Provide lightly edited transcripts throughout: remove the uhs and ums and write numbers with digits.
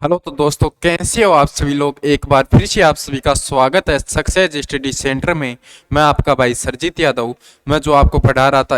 Hello तो दोस्तों, कैसे हो आप सभी लोग। एक बार फिर से आप सभी का स्वागत है सक्सेस स्टडी सेंटर में। मैं आपका भाई सरजीत यादव। मैं जो आपको पढ़ा रहा था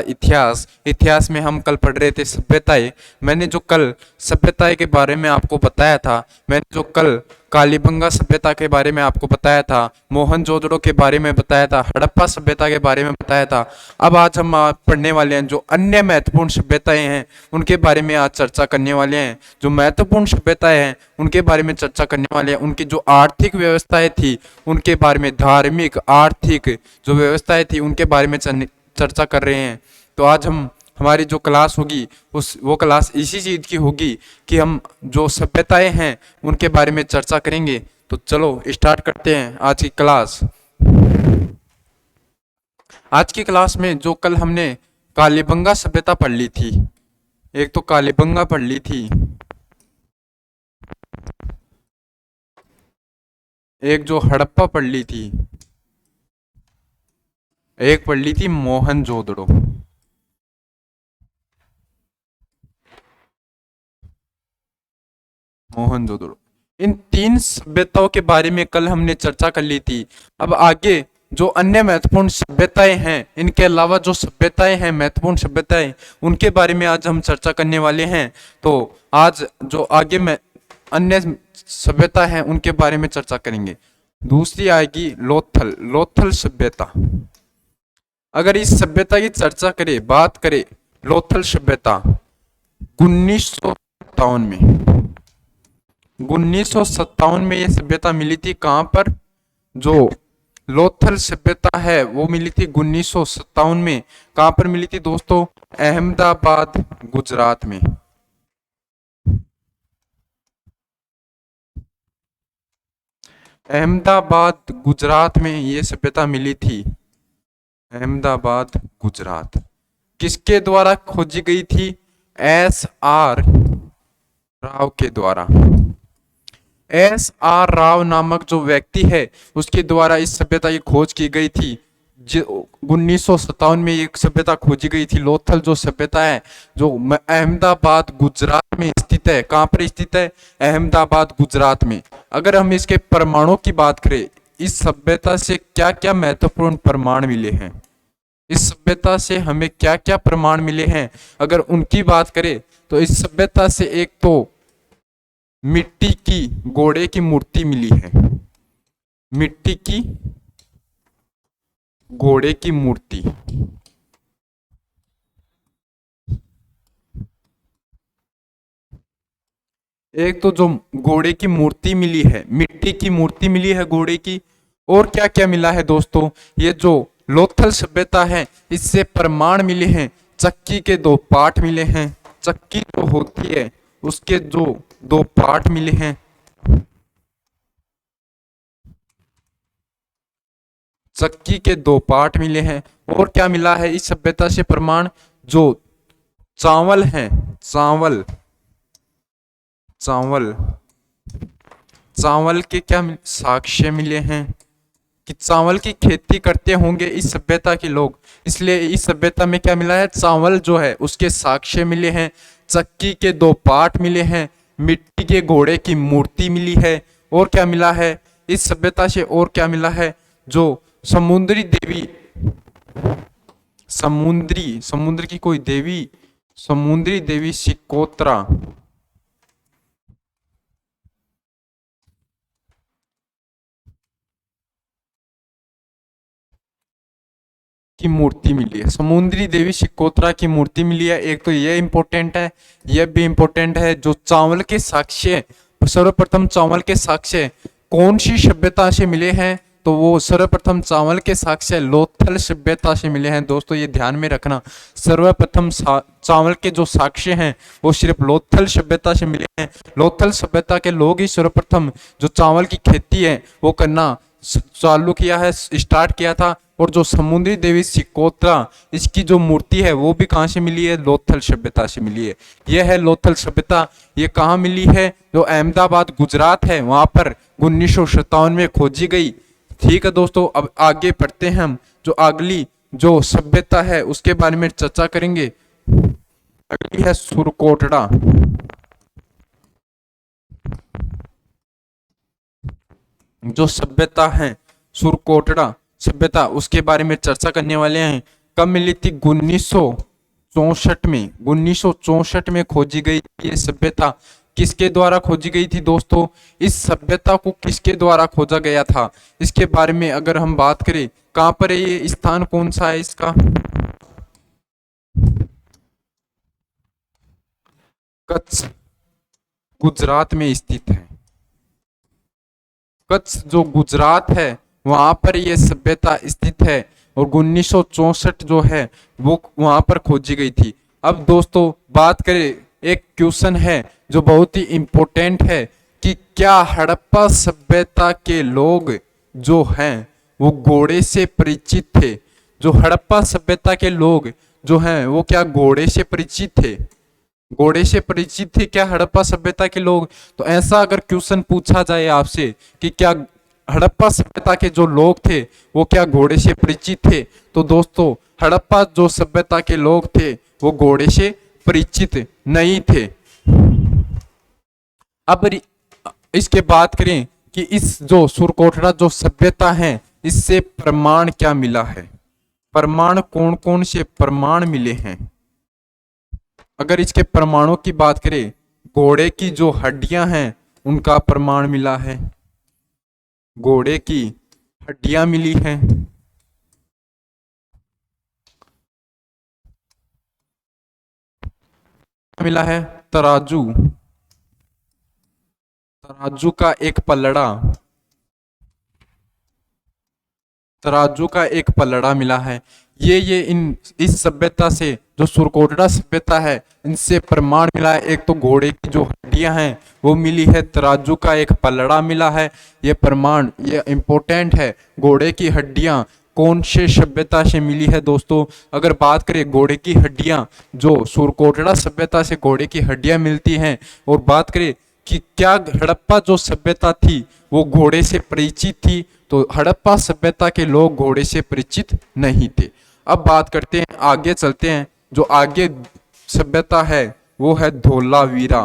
इतिहास में हम कल पढ़ रहे थे सभ्यताएं। मैंने जो कल सभ्यताएं के बारे में आपको बताया था, मैंने जो कल कालीबंगा सभ्यता के बारे में आपको बताया था, मोहनजोदड़ो के बारे में बताया था, हड़प्पा सभ्यता के बारे में बताया था। अब आज हम पढ़ने वाले हैं जो अन्य महत्वपूर्ण सभ्यताएं हैं, उनके बारे में आज चर्चा करने वाले हैं। जो महत्वपूर्ण सभ्यताएं हैं उनके बारे में चर्चा करने वाले हैं। उनकी जो आर्थिक व्यवस्थाएं थी उनके बारे में, धार्मिक आर्थिक जो व्यवस्थाएं थी उनके बारे में चर्चा कर रहे हैं। तो आज हमारी जो क्लास होगी वो क्लास इसी चीज़ की होगी कि हम जो सभ्यताएं हैं उनके बारे में चर्चा करेंगे। तो चलो स्टार्ट करते हैं आज की क्लास। आज की क्लास में जो कल हमने कालीबंगा सभ्यता पढ़ ली थी, एक तो कालीबंगा पढ़ ली थी, एक जो हड़प्पा पढ़ ली थी, एक पढ़ ली थी मोहनजोदड़ो। मोहनजोदड़ो, इन तीन सभ्यताओं के बारे में कल हमने चर्चा कर ली थी। अब आगे जो अन्य महत्वपूर्ण सभ्यताएं हैं, इनके अलावा जो सभ्यताएं हैं महत्वपूर्ण सभ्यताएं, उनके बारे में आज हम चर्चा करने वाले हैं। तो आज जो आगे में अन्य सभ्यता है उनके बारे में चर्चा करेंगे। दूसरी आएगी लोथल लोथल सभ्यता। अगर इस सभ्यता की चर्चा करें, बात करें, लोथल सभ्यता 1957 में 1957 में यह सभ्यता मिली थी। कहां पर? जो लोथल सभ्यता है वो मिली थी 1957 में। कहां पर मिली थी दोस्तों? अहमदाबाद, गुजरात में। अहमदाबाद गुजरात में ये सभ्यता मिली थी। अहमदाबाद गुजरात किसके द्वारा खोजी गई थी? S.R. राव के द्वारा। S.R. राव नामक जो व्यक्ति है उसके द्वारा इस सभ्यता की खोज की गई थी। 1957 में एक सभ्यता खोजी गई थी। लोथल जो सभ्यता है जो अहमदाबाद गुजरात में स्थित है। कहां पर स्थित है? अहमदाबाद गुजरात में। अगर हम इसके प्रमाणों की बात करें, इस सभ्यता से क्या क्या महत्वपूर्ण प्रमाण मिले हैं, इस सभ्यता से हमें क्या क्या प्रमाण मिले हैं, अगर उनकी बात करें तो इस सभ्यता से एक तो मिट्टी की घोड़े की मूर्ति मिली है। मिट्टी की घोड़े की मूर्ति। एक तो जो घोड़े की मूर्ति मिली है, मिट्टी की मूर्ति मिली है घोड़े की। और क्या क्या मिला है दोस्तों? ये जो लोथल सभ्यता है इससे प्रमाण मिले हैं। चक्की के 2 पार्ट मिले हैं। चक्की जो होती है उसके जो 2 पार्ट मिले हैं। चक्की के 2 पार्ट मिले हैं। और क्या मिला है इस सभ्यता से प्रमाण? जो चावल है, चावल चावल चावल के क्या साक्ष्य मिले हैं कि चावल की खेती करते होंगे इस सभ्यता के लोग। इसलिए इस सभ्यता में क्या मिला है? चावल जो है उसके साक्ष्य मिले हैं। चक्की के 2 पार्ट मिले हैं। मिट्टी के घोड़े की मूर्ति मिली है। और क्या मिला है इस सभ्यता से? और क्या मिला है? जो समुद्री देवी, समुद्र की कोई देवी, समुद्री देवी शिकोत्रा की मूर्ति मिली है। समुद्री देवी शिकोत्रा की मूर्ति मिली है। एक तो ये इंपॉर्टेंट है, यह भी इंपॉर्टेंट है। जो चावल के साक्ष्य, सर्वप्रथम चावल के साक्ष्य कौन सी सभ्यता से मिले हैं? तो वो सर्वप्रथम चावल के साक्ष्य लोथल सभ्यता से मिले हैं। दोस्तों ये ध्यान में रखना, सर्वप्रथम चावल के जो साक्ष्य हैं वो सिर्फ लोथल सभ्यता से मिले हैं। लोथल सभ्यता के लोग ही सर्वप्रथम जो चावल की खेती है वो करना चालू किया है, स्टार्ट किया था। और जो समुद्री देवी शिकोत्रा, इसकी जो मूर्ति है वो भी कहाँ से मिली है? लोथल सभ्यता से मिली है। यह है लोथल सभ्यता। ये कहाँ मिली है? जो अहमदाबाद गुजरात है वहां पर 1957 में खोजी गई। ठीक है दोस्तों, अब आगे पढ़ते हैं हम। जो अगली जो सभ्यता है उसके बारे में चर्चा करेंगे। अगली है सुरकोटड़ा। जो सभ्यता है सुरकोटड़ा सभ्यता, उसके बारे में चर्चा करने वाले हैं। कब मिली थी? 1964 में। 1964 में खोजी गई ये सभ्यता। किसके द्वारा खोजी गई थी दोस्तों? इस सभ्यता को किसके द्वारा खोजा गया था, इसके बारे में अगर हम बात करें, कहाँ पर है ये, स्थान कौन सा है इसका? कच्छ, गुजरात में स्थित है। कच्छ जो गुजरात है वहां पर यह सभ्यता स्थित है और 1964 जो है वो वहां पर खोजी गई थी। अब दोस्तों बात करें, एक क्वेश्चन है जो बहुत ही इंपॉर्टेंट है कि क्या हड़प्पा सभ्यता के लोग जो हैं वो घोड़े से परिचित थे? जो हड़प्पा सभ्यता के लोग जो हैं वो क्या घोड़े से परिचित थे? घोड़े से परिचित थे क्या हड़प्पा सभ्यता के लोग? तो ऐसा अगर क्वेश्चन पूछा जाए आपसे कि क्या हड़प्पा सभ्यता के जो लोग थे वो क्या घोड़े से परिचित थे, तो दोस्तों हड़प्पा जो सभ्यता के लोग थे वो घोड़े से परिचित नहीं थे। अब इसके बात करें कि इस जो सुरकोटड़ा जो सभ्यता है इससे प्रमाण क्या मिला है, प्रमाण कौन कौन से प्रमाण मिले हैं? अगर इसके प्रमाणों की बात करें, घोड़े की जो हड्डियां हैं उनका प्रमाण मिला है, घोड़े की हड्डियां मिली हैं। मिला है तराजू, तराजू का एक पलड़ा, तराजू का एक पलड़ा मिला है। ये इस सभ्यता से जो सुरकोटड़ा सभ्यता है इनसे प्रमाण मिला है। एक तो घोड़े की जो हड्डियां हैं वो मिली है, तराजू का एक पलड़ा मिला है। ये प्रमाण ये इंपॉर्टेंट है। घोड़े की हड्डियां कौन से सभ्यता से मिली है दोस्तों? अगर बात करें घोड़े की हड्डियां जो सुरकोटड़ा सभ्यता से घोड़े की हड्डियां मिलती हैं, और बात करें कि क्या हड़प्पा जो सभ्यता थी वो घोड़े से परिचित थी, तो हड़प्पा सभ्यता के लोग घोड़े से परिचित नहीं थे। अब बात करते हैं, आगे चलते हैं। जो आगे सभ्यता है वो है धोलावीरा।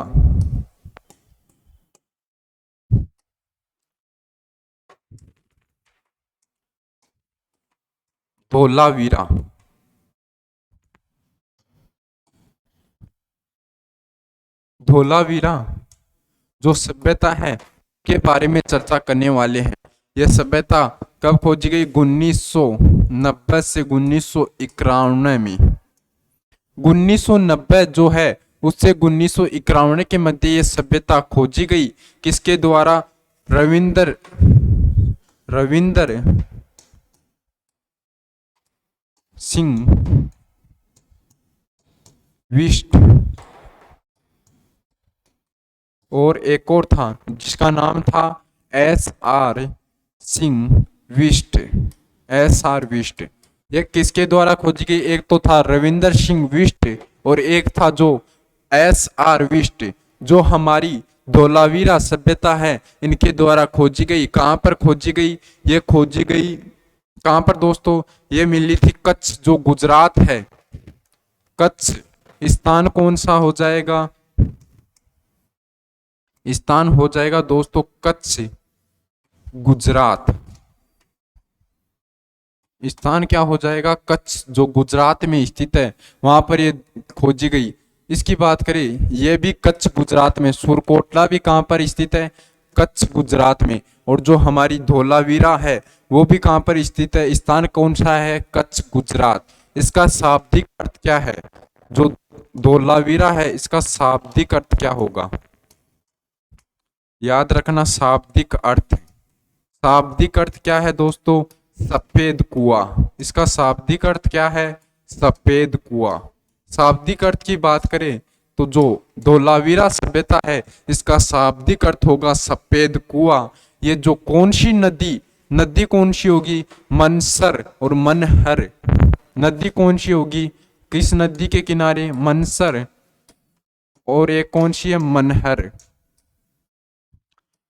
धोलावीरा, धोलावीरा जो सभ्यता है के बारे में चर्चा करने वाले हैं। यह सभ्यता कब खोजी गई? 1990 से 1991 में। 1990 जो है उससे 1991 के मध्य ये सभ्यता खोजी गई। किसके द्वारा? रविंदर सिंह बिष्ट और एक और था जिसका नाम था SR सिंह बिष्ट, SR बिष्ट। ये किसके द्वारा खोजी गई? एक तो था रविंदर सिंह बिष्ट और एक था जो SR बिष्ट, जो हमारी धोलावीरा सभ्यता है इनके द्वारा खोजी गई। कहाँ पर खोजी गई? ये खोजी गई कहाँ पर दोस्तों? ये मिली थी कच्छ जो गुजरात है। कच्छ स्थान कौन सा हो जाएगा? स्थान हो जाएगा दोस्तों कच्छ, गुजरात। स्थान क्या हो जाएगा? कच्छ जो गुजरात में स्थित है वहां पर ये खोजी गई। इसकी बात करें, ये भी कच्छ गुजरात में। सुरकोटड़ा भी कहां पर स्थित है? कच्छ गुजरात में। और जो हमारी धोलावीरा है वो भी कहां पर स्थित है? स्थान कौन सा है? कच्छ गुजरात। इसका शाब्दिक अर्थ क्या है? जो धोलावीरा है इसका शाब्दिक अर्थ क्या होगा? याद रखना शाब्दिक अर्थ। शाब्दिक अर्थ क्या है दोस्तों? सफेद कुआं। इसका शाब्दिक अर्थ क्या है? सफेद कुआं। शाब्दिक अर्थ की बात करें तो जो धोलावीरा सभ्यता है इसका शाब्दिक अर्थ होगा सफेद कुआं। ये जो कौन सी नदी कौन सी होगी? मनसर और मनहर नदी कौन सी होगी? किस नदी के किनारे? मनसर। और एक कौन सी है? मनहर।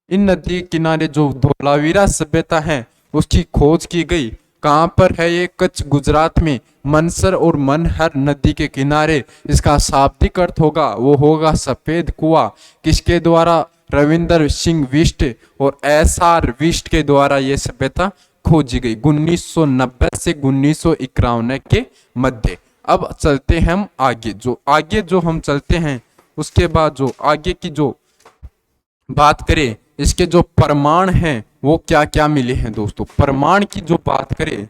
इन नदी के किनारे जो धोलावीरा सभ्यता है उसकी खोज की गई। कहाँ पर है ये? कच्छ गुजरात में, मनसर और मनहर नदी के किनारे। इसका शाब्दिक अर्थ होगा वो होगा सफेद कुआं। किसके द्वारा रविंदर सिंह बिष्ट और SR बिष्ट के द्वारा ये सभ्यता खोजी गई 1990 से 1951 के मध्य। अब चलते हैं हम आगे जो हम चलते हैं उसके बाद जो आगे की जो बात करें, इसके जो प्रमाण हैं वो क्या क्या मिले हैं दोस्तों। प्रमाण की जो बात करें,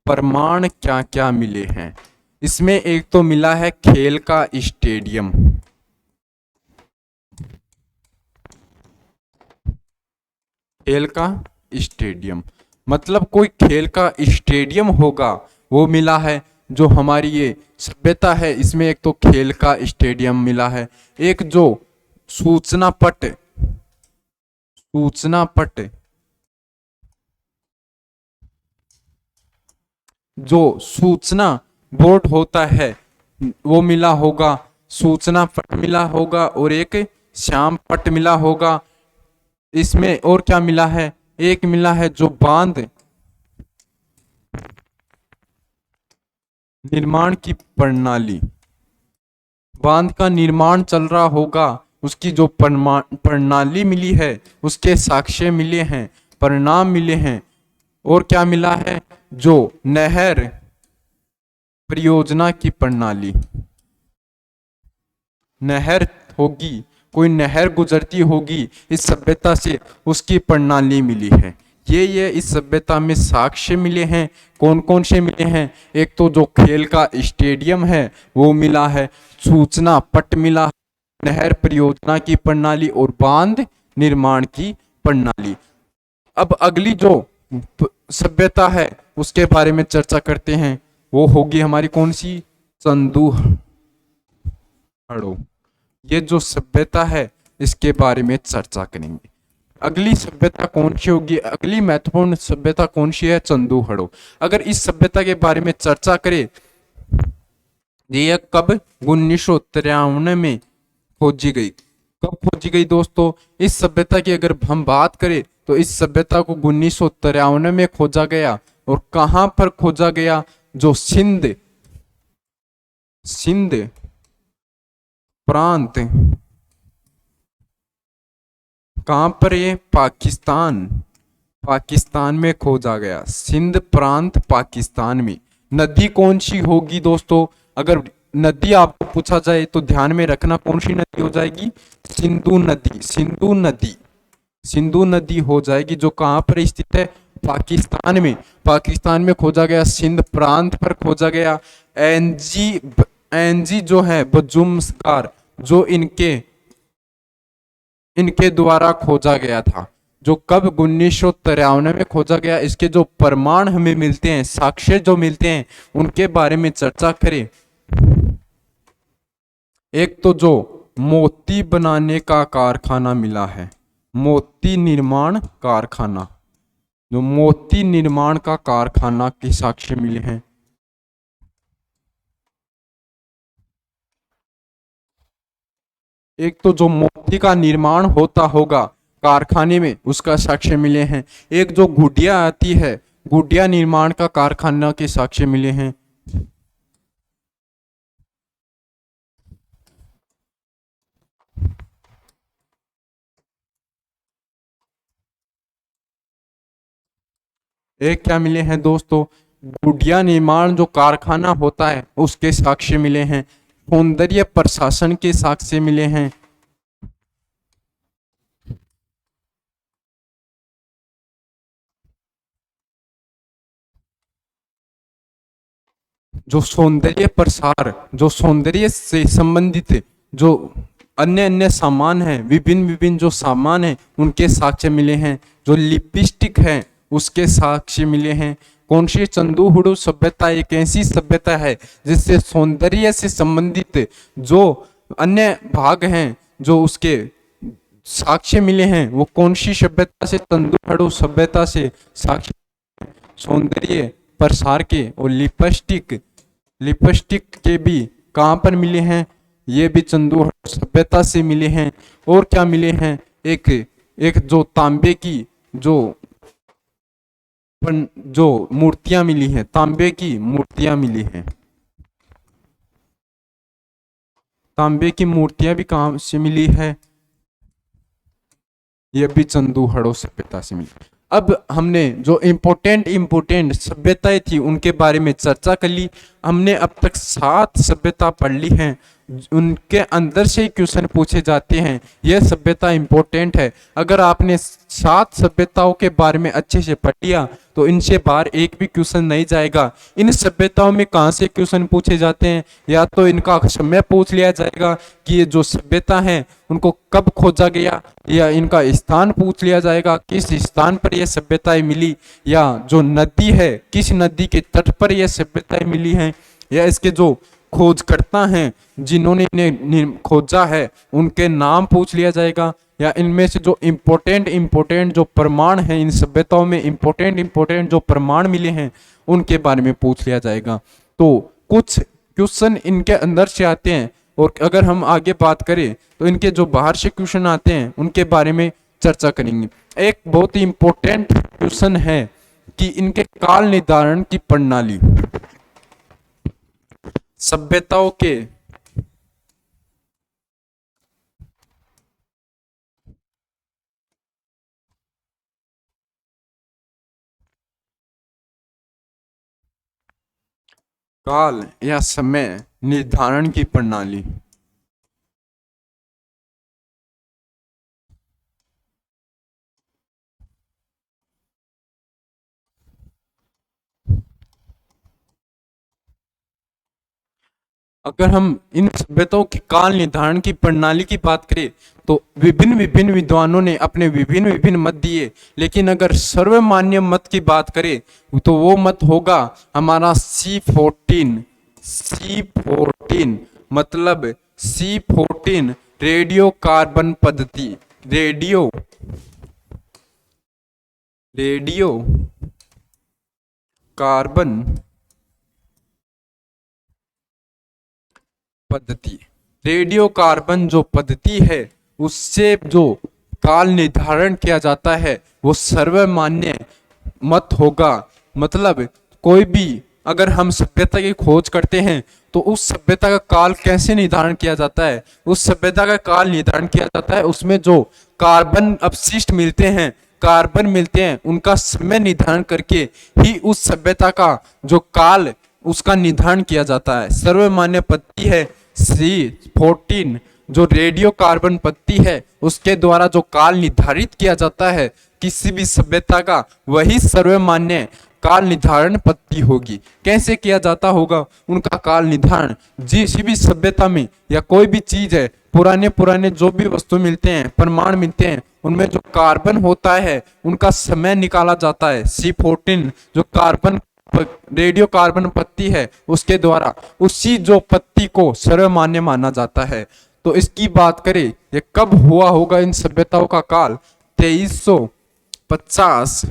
प्रमाण क्या क्या मिले हैं, इसमें एक तो मिला है खेल का स्टेडियम। खेल का स्टेडियम मतलब कोई खेल का स्टेडियम होगा वो मिला है। जो हमारी ये सभ्यता है इसमें एक तो खेल का स्टेडियम मिला है। एक जो सूचना पट जो सूचना बोर्ड होता है वो मिला होगा, सूचना पट मिला होगा और एक श्याम पट मिला होगा। इसमें और क्या मिला है, एक मिला है जो बांध निर्माण की प्रणाली, बांध का निर्माण चल रहा होगा उसकी जो प्रणाली मिली है उसके साक्ष्य मिले हैं, परिणाम मिले हैं। और क्या मिला है, जो नहर परियोजना की प्रणाली, नहर होगी, कोई नहर गुजरती होगी इस सभ्यता से, उसकी प्रणाली मिली है। ये इस सभ्यता में साक्ष्य मिले हैं। कौन कौन से मिले हैं, एक तो जो खेल का स्टेडियम है वो मिला है, सूचना पट मिला, नहर परियोजना की प्रणाली और बांध निर्माण की प्रणाली। अब अगली जो सभ्यता है उसके बारे में चर्चा करते हैं, वो होगी हमारी कौन सी, चंदू हड़ो। ये जो सभ्यता है इसके बारे में चर्चा करेंगे। अगली सभ्यता कौन सी होगी, अगली महत्वपूर्ण सभ्यता कौन सी है, चंदू हड़ो। अगर इस सभ्यता के बारे में चर्चा करें, ये कब 1953 में खोजी गई। कब खोजी गई दोस्तों, इस सभ्यता की अगर हम बात करें तो इस सभ्यता को 1953 में खोजा गया। और कहां पर खोजा गया, जो सिंध प्रांत, कहां पर, ये पाकिस्तान में खोजा गया, सिंध प्रांत पाकिस्तान में। नदी कौन सी होगी दोस्तों, अगर नदी आपको पूछा जाए तो ध्यान में रखना कौन सी नदी हो जाएगी, सिंधु नदी हो जाएगी, जो कहां पर स्थित है, पाकिस्तान में खोजा गया, सिंध प्रांत पर खोजा गया। एनजी जो है बजुमस्कार, जो इनके द्वारा खोजा गया था, जो कब 1953 में खोजा गया। इसके जो प्रमाण हमें मिलते हैं, साक्ष्य जो मिलते हैं, उनके बारे में चर्चा करें। एक तो जो मोती बनाने का कारखाना मिला है, मोती निर्माण कारखाना, जो मोती निर्माण का कारखाना के साक्ष्य मिले हैं। एक तो जो मोती का निर्माण होता होगा कारखाने में, उसका साक्ष्य मिले हैं। एक जो गुड़िया आती है, गुड़िया निर्माण का कारखाना के साक्ष्य मिले हैं। एक क्या मिले हैं दोस्तों, गुड़िया निर्माण जो कारखाना होता है उसके साक्ष्य मिले हैं। सौंदर्य प्रशासन के साक्ष्य मिले हैं। जो सौंदर्य प्रसार, जो सौंदर्य से संबंधित जो अन्य अन्य सामान है, विभिन्न विभिन्न जो सामान है उनके साक्ष्य मिले हैं। जो लिपस्टिक है उसके साक्ष्य मिले हैं। कौन सी, चंदू हुडू सभ्यता एक ऐसी सभ्यता है जिससे सौंदर्य से संबंधित जो अन्य भाग हैं जो उसके साक्ष्य मिले हैं, वो कौन सी सभ्यता से, चंदू हड़ू सभ्यता से साक्ष्य, सौंदर्य प्रसार के। और लिपस्टिक के भी कहाँ पर मिले हैं, ये भी चंदू सभ्यता से मिले हैं। और क्या मिले हैं, एक जो तांबे की जो मूर्तियां मिली हैं, तांबे की मूर्तियां मिली हैं। तांबे की मूर्तियां भी कहाँ से मिली है? ये भी चंदू हड़ो सभ्यता से मिली। अब हमने जो इम्पोर्टेंट सभ्यताएं थी उनके बारे में चर्चा कर ली। हमने अब तक 7 सभ्यता पढ़ ली हैं। उनके अंदर से ही क्वेश्चन पूछे जाते हैं। यह सभ्यता इम्पोर्टेंट है। अगर आपने 7 सभ्यताओं के बारे में अच्छे से पढ़ लिया तो इनसे बाहर एक भी क्वेश्चन नहीं जाएगा। इन सभ्यताओं में कहाँ से क्वेश्चन पूछे जाते हैं? या तो इनका समय पूछ लिया जाएगा कि ये जो सभ्यता है उनको कब खोजा गया, या इनका स्थान पूछ लिया जाएगा किस स्थान पर यह सभ्यताएं मिली, या जो नदी है किस नदी के तट पर यह सभ्यताएं मिली हैं, या इसके जो खोजकर्ता हैं जिन्होंने इन्हें खोजा है उनके नाम पूछ लिया जाएगा, या इनमें से जो इम्पोर्टेंट जो प्रमाण हैं इन सभ्यताओं में इम्पोर्टेंट जो प्रमाण मिले हैं उनके बारे में पूछ लिया जाएगा। तो कुछ क्वेश्चन इनके अंदर से आते हैं, और अगर हम आगे बात करें तो इनके जो बाहर से क्वेश्चन आते हैं उनके बारे में चर्चा करेंगे। एक बहुत ही इम्पोर्टेंट क्वेश्चन है कि इनके काल निर्धारण की प्रणाली, सभ्यताओं के काल या समय निर्धारण की प्रणाली। अगर हम इन सभ्यताओं के काल निर्धारण की प्रणाली की बात करें तो विभिन्न विभिन्न विद्वानों ने अपने विभिन्न विभिन्न मत दिए, लेकिन अगर सर्वमान्य मत की बात करें तो वो मत होगा हमारा C14 मतलब C14 रेडियो कार्बन पद्धति। रेडियो कार्बन पद्धति। रेडियो कार्बन जो पद्धति है उससे जो काल निर्धारण किया जाता है वो सर्वमान्य मत होगा। मतलब कोई भी अगर हम सभ्यता की खोज करते हैं तो उस सभ्यता का काल कैसे निर्धारण किया जाता है? उस सभ्यता का काल निर्धारण किया जाता है उसमें जो कार्बन अपशिष्ट मिलते हैं, कार्बन मिलते हैं, उनका समय निर्धारण करके ही उस सभ्यता का जो काल उसका निर्धारण किया जाता है। सर्वमान्य पद्धति है C14 जो रेडियो कार्बन पद्धति है उसके द्वारा जो काल निर्धारित किया जाता है किसी भी सभ्यता का, वही सर्वमान्य काल निर्धारण पद्धति होगी। कैसे किया जाता होगा उनका काल निर्धारण? जिस भी सभ्यता में या कोई भी चीज है, पुराने जो भी वस्तु मिलते हैं, प्रमाण मिलते हैं, उनमें जो कार्बन होता है उनका समय निकाला जाता है। C14 जो कार्बन रेडियो कार्बन पत्ती है उसके द्वारा उसी जो पत्ती को सर्वमान्य माना जाता है। तो इसकी बात करें ये कब हुआ होगा इन सभ्यताओं का काल? 2350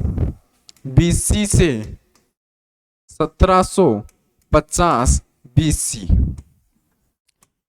BC से 1750 BC,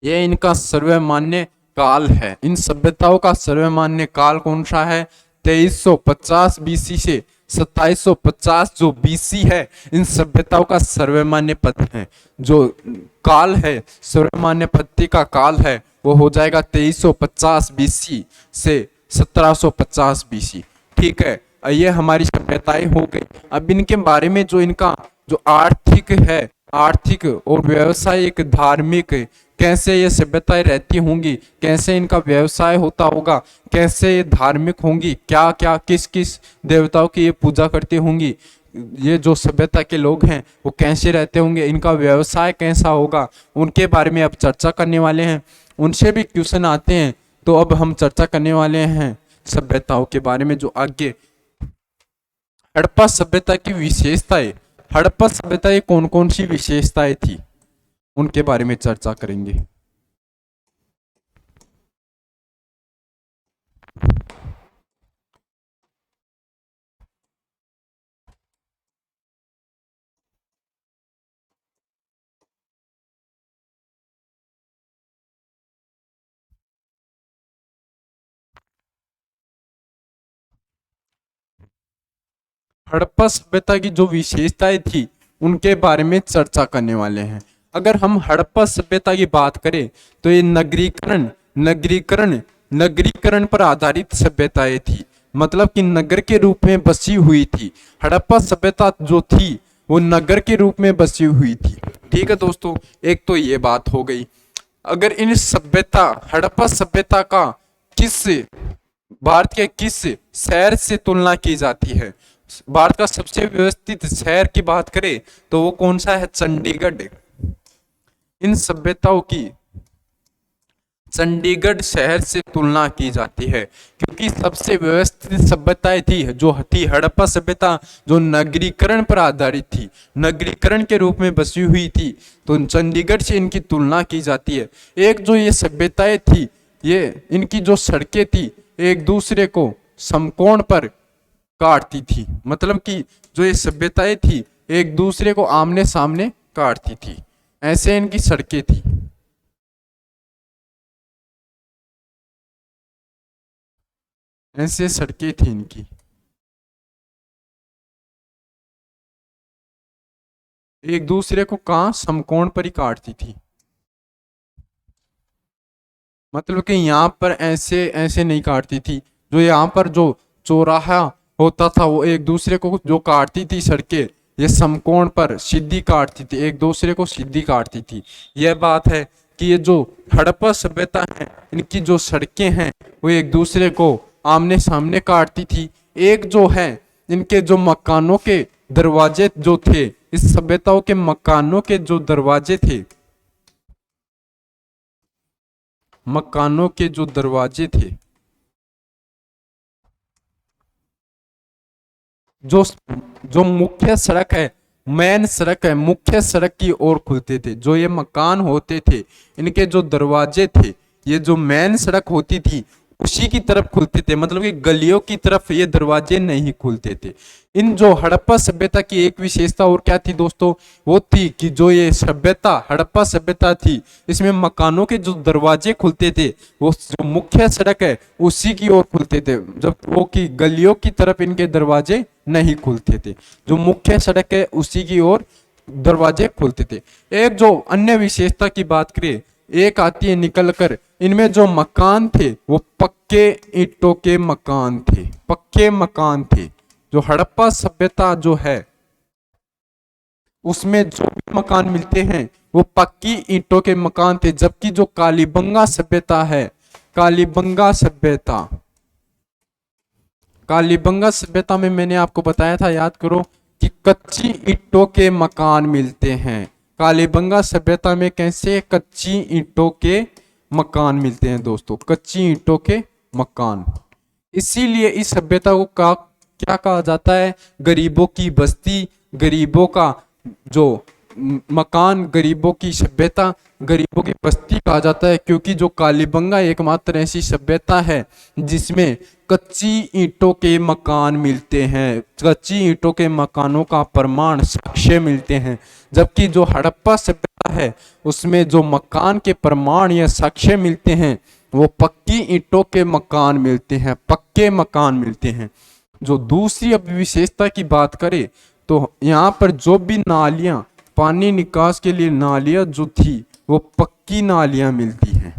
ये इनका सर्वमान्य काल है। इन सभ्यताओं का सर्वमान्य काल कौन सा है? 2350 BC से 2750 जो BC है इन सभ्यताओं का सर्वमान्य पद है। जो काल है सर्वमान्य पद्धति का काल है वो हो जाएगा 2350 BC से 1750 BC। ठीक है, ये हमारी सभ्यताएं हो गई। अब इनके बारे में जो इनका जो आर्थिक है, आर्थिक और व्यवसायिक धार्मिक कैसे ये सभ्यताएं रहती होंगी, कैसे इनका व्यवसाय होता होगा, कैसे ये धार्मिक होंगी, क्या क्या किस किस देवताओं की ये पूजा करती होंगी, ये जो सभ्यता के लोग हैं वो कैसे रहते होंगे, इनका व्यवसाय कैसा होगा, उनके बारे में अब चर्चा करने वाले हैं। उनसे भी क्वेश्चन आते हैं। तो अब हम चर्चा करने वाले हैं सभ्यताओं के बारे में जो आगे। हड़प्पा सभ्यता की विशेषताएं। हड़प्पा सभ्यता की कौन कौन सी विशेषताएं थी उनके बारे में चर्चा करेंगे। हड़प्पा सभ्यता की जो विशेषताएं थी उनके बारे में चर्चा करने वाले हैं। अगर हम हड़प्पा सभ्यता की बात करें तो ये नगरीकरण पर आधारित सभ्यताएं थी, मतलब कि नगर के रूप में बसी हुई थी। हड़प्पा सभ्यता जो थी वो नगर के रूप में बसी हुई थी। ठीक है दोस्तों, एक तो ये बात हो गई। अगर इन सभ्यता हड़प्पा सभ्यता का किस भारत के किस शहर से तुलना की जाती है, भारत का सबसे व्यवस्थित शहर की बात करें तो वो कौन सा है? चंडीगढ़। इन सभ्यताओं की चंडीगढ़ शहर से तुलना की जाती है, क्योंकि सबसे व्यवस्थित सभ्यताएं थी जो थी हड़प्पा सभ्यता, जो नगरीकरण पर आधारित थी, नगरीकरण के रूप में बसी हुई थी, तो चंडीगढ़ से इनकी तुलना की जाती है। एक जो ये सभ्यताएं थी, ये इनकी जो सड़कें थी एक दूसरे को समकोण पर काटती थी, मतलब कि जो ये सभ्यताएं थी एक दूसरे को आमने सामने काटती थी, ऐसे इनकी सड़कें थी। ऐसे सड़कें थी इनकी, एक दूसरे को कहाँ समकोण पर ही काटती थी, मतलब कि यहाँ पर ऐसे ऐसे नहीं काटती थी। जो यहाँ पर जो चौराहा होता था वो एक दूसरे को जो काटती थी सड़कें, ये समकोण पर सीधी काटती थी, एक दूसरे को सीधी काटती थी। यह बात है कि ये जो हड़प्पा सभ्यता है इनकी जो सड़कें हैं वो एक दूसरे को आमने सामने काटती थी। एक जो है इनके जो मकानों के दरवाजे जो थे, इस सभ्यताओं के मकानों के जो दरवाजे थे, मकानों के जो दरवाजे थे, जो जो मुख्य सड़क है, मेन सड़क है, मुख्य सड़क की ओर खुलते थे। जो ये मकान होते थे इनके जो दरवाजे थे ये जो मेन सड़क होती थी उसी की तरफ खुलते थे, मतलब कि गलियों की तरफ ये दरवाजे नहीं खुलते थे। इन जो हड़प्पा सभ्यता की एक विशेषता और क्या थी दोस्तों, वो थी कि जो ये सभ्यता हड़प्पा सभ्यता थी इसमें मकानों के जो दरवाजे खुलते थे वो जो मुख्य सड़क है उसी की ओर खुलते थे, जब वो की गलियों की तरफ इनके दरवाजे नहीं खुलते थे। जो मुख्य सड़क है उसी की ओर दरवाजे खुलते थे। एक जो अन्य विशेषता की बात करें, एक आती है निकल कर, इनमें जो मकान थे वो पक्के ईंटों के मकान थे, पक्के मकान थे। जो हड़प्पा सभ्यता जो है उसमें जो भी मकान मिलते हैं वो पक्की ईंटों के मकान थे, जबकि जो कालीबंगा सभ्यता है, कालीबंगा सभ्यता, कालीबंगा सभ्यता में मैंने आपको बताया था, याद करो, कि कच्ची ईंटों के मकान मिलते हैं। कालीबंगा सभ्यता में कैसे कच्ची ईंटों के मकान मिलते हैं दोस्तों, कच्ची ईंटों के मकान। इसीलिए इस सभ्यता को क्या कहा जाता है? गरीबों की बस्ती, गरीबों का जो मकान, गरीबों की सभ्यता, गरीबों की बस्ती कहा जाता है, क्योंकि जो कालीबंगा एकमात्र ऐसी सभ्यता है जिसमें कच्ची ईंटों के मकान मिलते हैं, कच्ची ईंटों के मकानों का प्रमाण साक्ष्य मिलते हैं। जबकि जो हड़प्पा सभ्यता है उसमें जो मकान के प्रमाण या साक्ष्य मिलते हैं वो पक्की ईंटों के मकान मिलते हैं, पक्के मकान मिलते हैं। जो दूसरी अब विशेषता की बात करें तो यहाँ पर जो भी नालियां, पानी निकास के लिए नालियां जो थी वो पक्की नालियां मिलती हैं,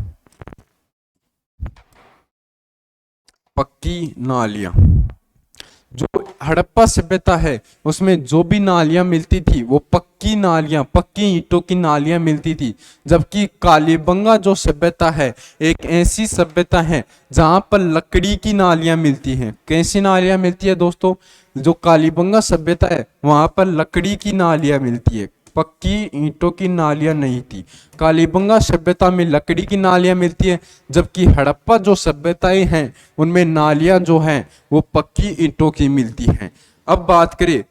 पक्की नालियां। जो हड़प्पा सभ्यता है उसमें जो भी नालियां मिलती थी वो पक्की नालियां, पक्की ईंटों की नालियां मिलती थी। जबकि कालीबंगा जो सभ्यता है एक ऐसी सभ्यता है जहां पर लकड़ी की नालियां मिलती हैं। कैसी नालियां मिलती है दोस्तों? जो कालीबंगा सभ्यता है वहां पर लकड़ी की नालियां मिलती है, पक्की ईंटों की नालियां नहीं थी। कालीबंगा सभ्यता में लकड़ी की नालियां मिलती है, जबकि हड़प्पा जो सभ्यताएं हैं उनमें नालियां जो हैं वो पक्की ईंटों की मिलती हैं। अब बात करें,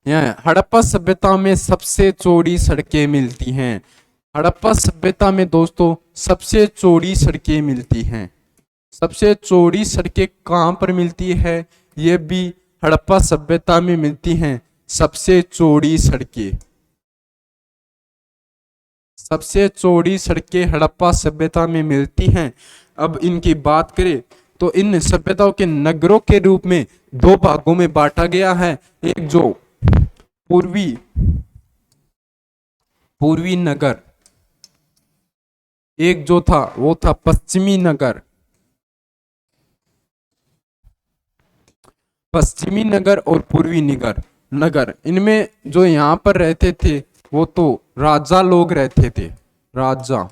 यहाँ हड़प्पा सभ्यता में सबसे चौड़ी सड़कें मिलती हैं। हड़प्पा सभ्यता में दोस्तों सबसे चौड़ी सड़कें मिलती हैं। सबसे चौड़ी सड़कें कहाँ पर मिलती है? ये भी हड़प्पा सभ्यता में मिलती हैं। सबसे चौड़ी सड़कें, सबसे चौड़ी सड़कें हड़प्पा सभ्यता में मिलती हैं। अब इनकी बात करें तो इन सभ्यताओं के नगरों के रूप में दो भागों में बांटा गया है। एक जो पूर्वी पूर्वी नगर, एक जो था वो था पश्चिमी नगर। पश्चिमी नगर और पूर्वी नगर, इनमें जो यहाँ पर रहते थे वो तो राजा लोग रहते थे, राजा।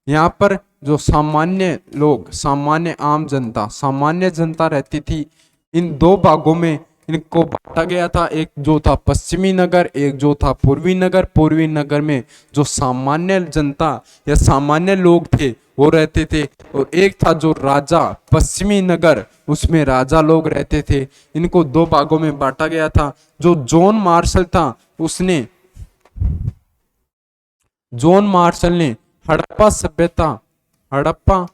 यहाँ पर जो सामान्य लोग, सामान्य आम जनता, सामान्य जनता रहती थी। इन दो भागों में इनको बांटा गया था, एक जो था पश्चिमी नगर, एक जो था पूर्वी नगर। पूर्वी नगर में जो सामान्य जनता या सामान्य लोग थे वो रहते थे, और एक था जो राजा, पश्चिमी नगर, उसमें राजा लोग रहते थे। इनको दो भागों में बांटा गया था। जो जॉन मार्शल था उसने, जॉन मार्शल ने हड़प्पा सभ्यता, हड़प्पा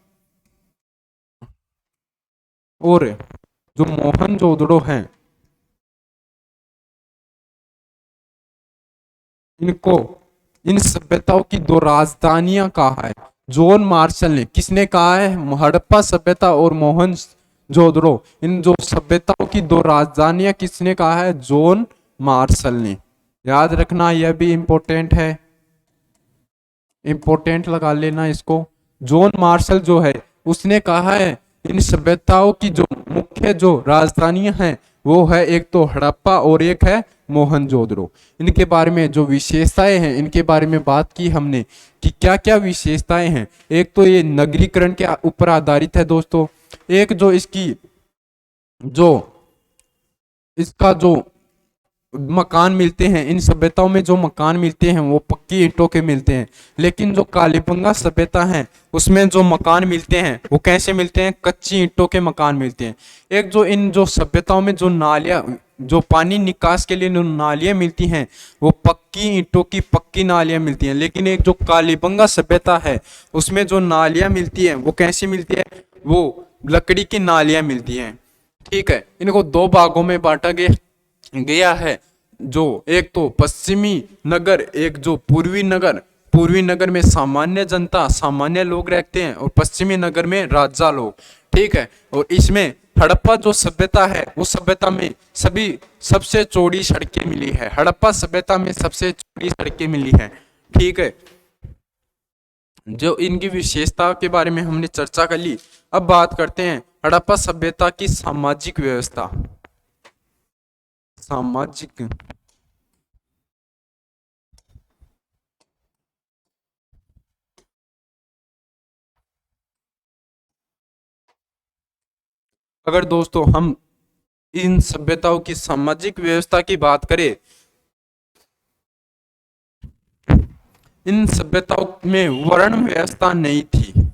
और जो मोहनजोदड़ो है, इनको, इन सभ्यताओं की दो राजधानियां कहा है। जॉन मार्शल ने, किसने कहा है? हड़प्पा सभ्यता और मोहनजोदड़ो, इन जो सभ्यताओं की दो राजधानियां किसने कहा है? जॉन मार्शल ने। याद रखना, यह भी इंपॉर्टेंट है, इंपॉर्टेंट लगा लेना इसको। जॉन मार्शल जो है उसने कहा है इन सभ्यताओं की जो मुख्य जो राजधानियां हैं वो है एक तो हड़प्पा और एक है मोहनजोदड़ो। इनके बारे में जो विशेषताएं हैं इनके बारे में बात की हमने कि क्या क्या विशेषताएं हैं। एक तो ये नगरीकरण के ऊपर आधारित है दोस्तों। एक जो इसकी जो इसका जो मकान मिलते हैं, इन सभ्यताओं में जो मकान मिलते हैं वो पक्की ईंटों के मिलते हैं, लेकिन जो कालीबंगा सभ्यता है उसमें जो मकान मिलते हैं वो कैसे मिलते हैं? कच्ची ईंटों के मकान मिलते हैं। एक जो इन जो सभ्यताओं में जो नालियां, जो पानी निकास के लिए जो नालियां मिलती हैं वो पक्की ईंटों की पक्की नालियां मिलती हैं, लेकिन एक जो कालीबंगा सभ्यता है उसमें जो नालियां मिलती है वो कैसी मिलती है? वो लकड़ी की नालियां मिलती हैं। ठीक है, इनको दो भागों में बांटा गया है, जो एक तो पश्चिमी नगर, एक जो पूर्वी नगर। पूर्वी नगर में सामान्य जनता, सामान्य लोग रहते हैं, और पश्चिमी नगर में राजा लोग। ठीक है, और इसमें हड़प्पा जो सभ्यता है वो सभ्यता में सबसे चौड़ी सड़कें मिली है। हड़प्पा सभ्यता में सबसे चौड़ी सड़कें मिली है। ठीक है, जो इनकी विशेषता के बारे में हमने चर्चा कर ली। अब बात करते हैं हड़प्पा सभ्यता की सामाजिक व्यवस्था। सामाजिक, अगर दोस्तों हम इन सभ्यताओं की सामाजिक व्यवस्था की बात करें, इन सभ्यताओं में वर्ण व्यवस्था नहीं थी।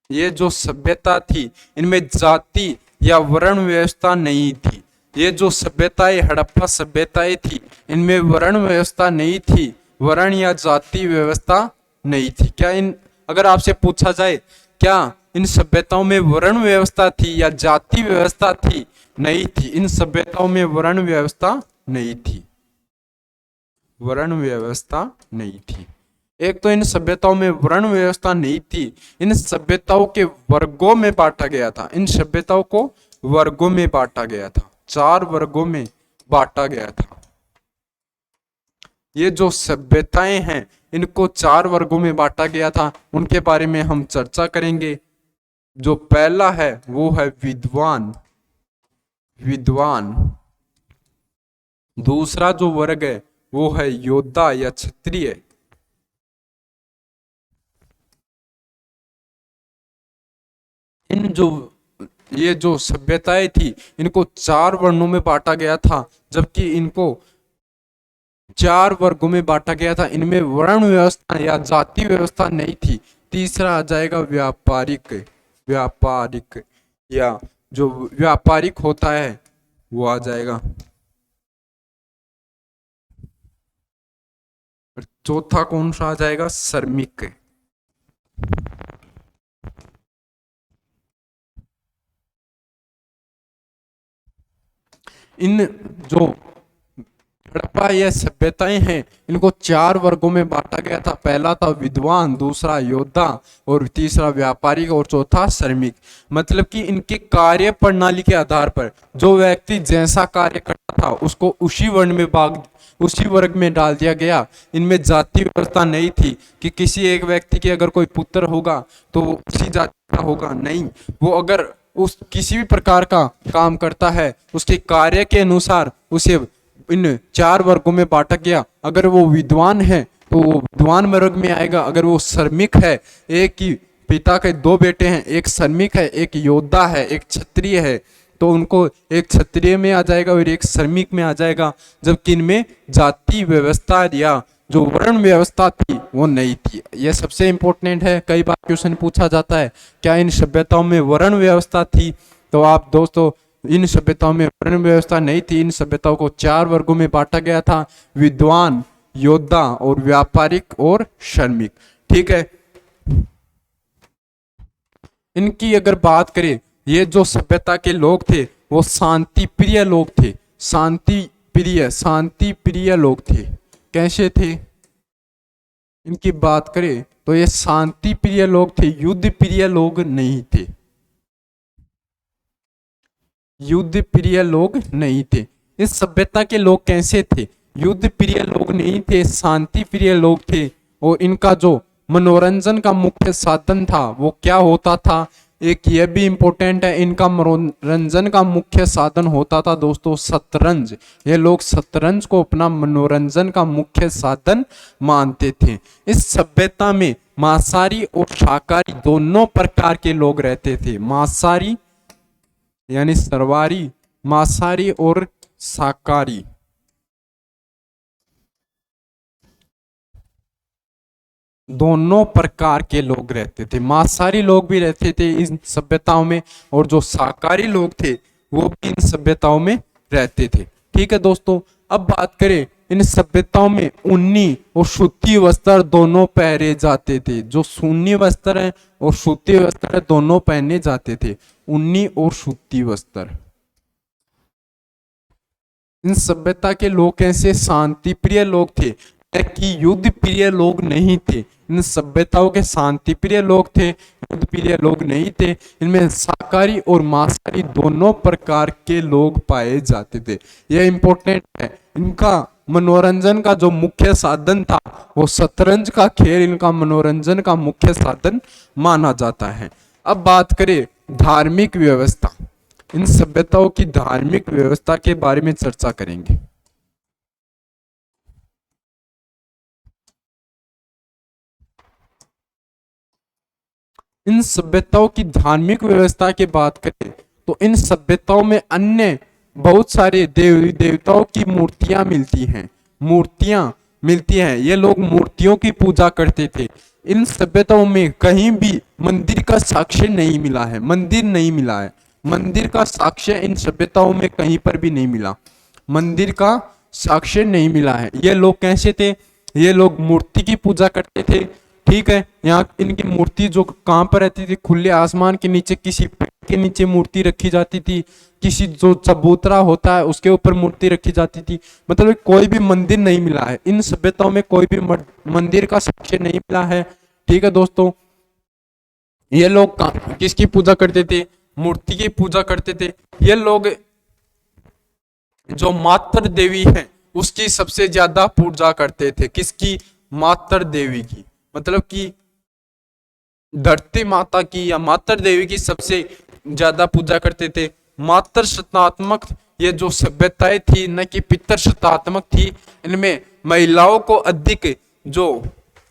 ये जो सभ्यता थी इनमें जाति या वर्ण व्यवस्था नहीं थी। ये जो सभ्यताएं, हड़प्पा सभ्यताएं थी, इनमें वर्ण व्यवस्था नहीं थी, वर्ण या जाति व्यवस्था नहीं थी। क्या इन, अगर आपसे पूछा जाए क्या इन सभ्यताओं में वर्ण व्यवस्था थी या जाति व्यवस्था थी? नहीं थी। इन सभ्यताओं में वर्ण व्यवस्था नहीं थी, वर्ण व्यवस्था नहीं थी। एक तो इन सभ्यताओं में वर्ण व्यवस्था नहीं थी, इन सभ्यताओं के वर्गों में बांटा गया था। इन सभ्यताओं को वर्गों में बांटा गया था, 4 वर्गों में बांटा गया था। ये जो सभ्यताएं हैं इनको 4 वर्गों में बांटा गया था, उनके बारे में हम चर्चा करेंगे। जो पहला है वो है विद्वान, विद्वान। दूसरा जो वर्ग है वो है योद्धा या क्षत्रिय। इन जो ये जो सभ्यताएं थी इनको 4 वर्णों में बांटा गया था, जबकि इनको 4 वर्गों में बांटा गया था। इनमें वर्ण व्यवस्था या जाति व्यवस्था नहीं थी। तीसरा आ जाएगा व्यापारिक, व्यापारिक या जो व्यापारिक होता है वो आ जाएगा। चौथा कौन सा आ जाएगा? श्रमिक। इन जो हड़प्पा या सभ्यताएं हैं इनको 4 वर्गों में बांटा गया था। पहला था विद्वान, दूसरा योद्धा, और तीसरा व्यापारिक, और चौथा श्रमिक। मतलब कि इनके कार्य प्रणाली के आधार पर जो व्यक्ति जैसा कार्य करता था उसको उसी वर्ग में डाल दिया गया। इनमें जाति व्यवस्था नहीं थी कि किसी एक व्यक्ति के अगर कोई पुत्र होगा तो वो उसी जाति का होगा, नहीं, वो अगर उस किसी भी प्रकार का काम करता है उसके कार्य के अनुसार उसे इन 4 वर्गों में बांटा गया। अगर वो विद्वान है तो वो विद्वान वर्ग में आएगा, अगर वो श्रमिक है, एक ही पिता के 2 बेटे हैं, एक श्रमिक है, एक योद्धा है, एक क्षत्रिय है, तो उनको एक क्षत्रिय में आ जाएगा और एक श्रमिक में आ जाएगा। जबकि इनमें जाति व्यवस्था या जो वर्ण व्यवस्था थी वो नहीं थी। यह सबसे इंपॉर्टेंट है, कई बार क्वेश्चन पूछा जाता है क्या इन सभ्यताओं में वर्ण व्यवस्था थी, तो आप दोस्तों इन सभ्यताओं में वर्ण व्यवस्था नहीं थी। इन सभ्यताओं को 4 वर्गों में बांटा गया था, विद्वान, योद्धा और व्यापारिक और श्रमिक। ठीक है, इनकी अगर बात करें, ये जो सभ्यता के लोग थे वो शांति प्रिय लोग थे, शांति प्रिय लोग थे। कैसे थे इनकी बात करें तो ये शांति प्रिय लोग थे, युद्ध प्रिय लोग नहीं थे, युद्ध प्रिय लोग नहीं थे। इस सभ्यता के लोग कैसे थे, युद्ध प्रिय लोग नहीं थे, शांति प्रिय लोग थे। और इनका जो मनोरंजन का मुख्य साधन था वो क्या होता था, एक ये भी इंपॉर्टेंट है, इनका मनोरंजन का मुख्य साधन होता था दोस्तों शतरंज। ये लोग शतरंज को अपना मनोरंजन का मुख्य साधन मानते थे। इस सभ्यता में मांसाहारी और शाकाहारी दोनों प्रकार के लोग रहते थे। मांसाहारी यानी सर्वाहारी, मांसाहारी और शाकाहारी, दोनों प्रकार के लोग रहते थे। मांसाहारी लोग भी रहते थे इन सभ्यताओं में और जो शाकाहारी लोग थे वो भी इन सभ्यताओं में रहते थे। ठीक है दोस्तों, अब बात करें, इन सभ्यताओं में ऊनी और सूती वस्त्र दोनों पहने जाते थे। जो सुन्नी वस्त्र है और सूती वस्त्र है दोनों पहने जाते थे, ऊनी और सूती वस्त्र। इन सभ्यता के लोग कैसे शांति प्रिय लोग थे कि युद्ध प्रिय लोग नहीं थे। इन सभ्यताओं के शांति प्रिय लोग थे, युद्ध प्रिय लोग नहीं थे। इनमें शाकाहारी और मांसाहारी दोनों प्रकार के लोग पाए जाते थे। यह इंपॉर्टेंट है। इनका मनोरंजन का जो मुख्य साधन था वो शतरंज का खेल इनका मनोरंजन का मुख्य साधन माना जाता है। अब बात करें धार्मिक व्यवस्था, इन सभ्यताओं की धार्मिक व्यवस्था के बारे में चर्चा करेंगे। इन सभ्यताओं की धार्मिक व्यवस्था की बात करें तो इन सभ्यताओं में अन्य बहुत सारे देवी देवताओं की मूर्तियां मिलती हैं। ये लोग मूर्तियों की पूजा करते थे। इन सभ्यताओं में कहीं भी मंदिर का साक्ष्य नहीं मिला है, मंदिर का साक्ष्य इन सभ्यताओं में कहीं पर भी नहीं मिला, मंदिर का साक्ष्य नहीं मिला है। ये लोग कैसे थे, ये लोग मूर्ति की पूजा करते थे। ठीक है, यहाँ इनकी मूर्ति जो कहाँ पर रहती थी, खुले आसमान के नीचे किसी पेड़ के नीचे मूर्ति रखी जाती थी, किसी जो चबूतरा होता है उसके ऊपर मूर्ति रखी जाती थी। मतलब कोई भी मंदिर नहीं मिला है, इन सभ्यताओं में कोई भी मंदिर का साक्ष्य नहीं मिला है। ठीक है दोस्तों, ये लोग किसकी पूजा करते थे, मूर्ति की पूजा करते थे। ये लोग जो मातृ देवी है उसकी सबसे ज्यादा पूजा करते थे। किसकी, मातृ देवी की, मतलब कि धरती माता की या मातृ देवी की सबसे ज्यादा पूजा करते थे। मातृ शतात्मक ये जो सभ्यताएं थी न कि पितृ शतात्मक थी, इनमें महिलाओं को अधिक जो